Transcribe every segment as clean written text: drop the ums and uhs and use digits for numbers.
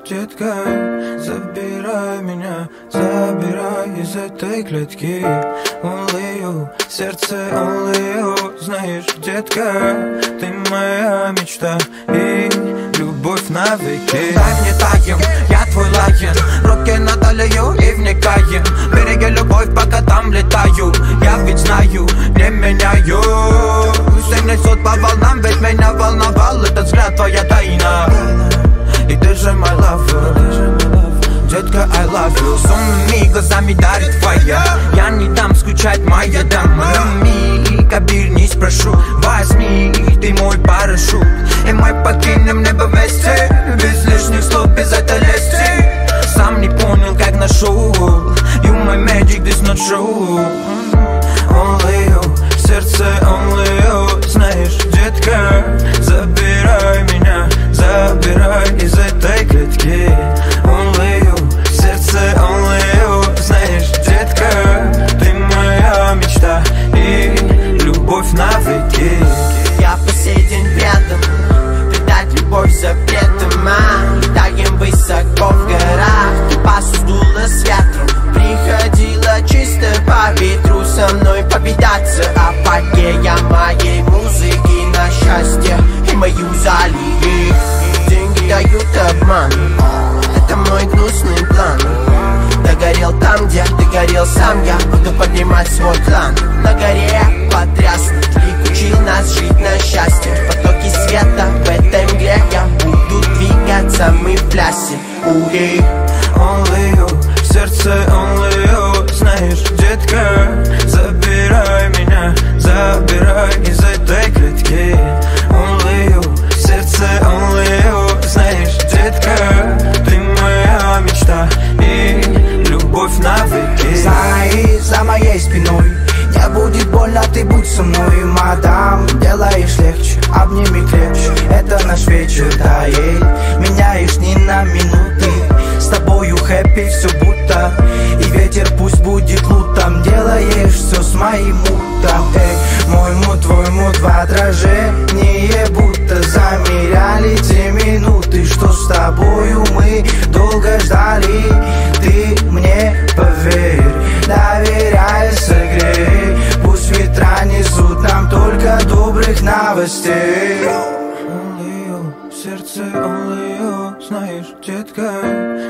детка, забирай меня, забирай из этой клетки. Only you, сердце only you. Знаешь, детка, ты моя мечта и любовь навеки. Дай мне таем, я твой лайен, руки на талию и вникаем. Береги любовь, пока там летаю. Я ведь знаю, не меняю. Все несет по волнам, ведь меня волновал этот взгляд, твоя тайна. И ты же my lover, детка, I love you. Сонными глазами дарит твоя. Я не дам скучать, моя дама. Миг, обернись, прошу, возьми, ты мой парашют. И мы покинем небо вместе, без лишних слов, без этой лести. Сам не понял, как нашел. You my magic, this not true. Only you, сердце only you. Знаешь, детка, забирай меня, забирай из этой клетки. Only you, сердце only you. Знаешь, детка, ты моя мечта и любовь навеки. Я по сей день предан, предать любовь запретом. Летаем высоко в горах, ты посудила с ветром. Приходила чисто по ветру со мной повидаться. Апогея моей музыки на счастье и мою залили. Деньги дают обман, это мой гнусный план. Догорел там, где ты горел сам, я буду поднимать свой клан. На горе потряснут, и учил нас жить на счастье. Потоки света в этой мгле, я буду двигаться, мы в плясе. Ури. Only you, сердце only you. Знаешь, детка, забирай меня, забирай из этой клетки. Only you, сердце only you. Знаешь, детка, ты моя мечта и любовь навеки. Знай, за моей спиной не будет больно, ты будь со мной, мадам. Делаешь легче, обними крепче, это наш вечер, да, ей. Меняешь ни на минуты, с тобою хэппи все будто. И ветер пусть будет лутом, делаешь все с моим мутом. Эй, мой мут, твой мут в отражении, будто замеряли те минуты, что с тобою мы долго ждали. Ты мне поверь, доверяй, согрей, пусть ветра несут нам только добрых новостей. Only you, сердце only you. Знаешь, детка,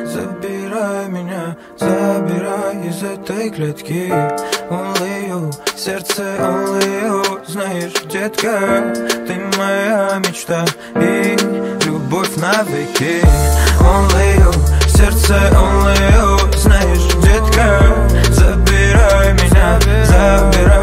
забирай меня, забирай из этой клетки. Only you, сердце only you. Знаешь, детка, ты моя мечта и любовь навеки. Only you, сердце only you. Знаешь, детка, забирай меня, забирай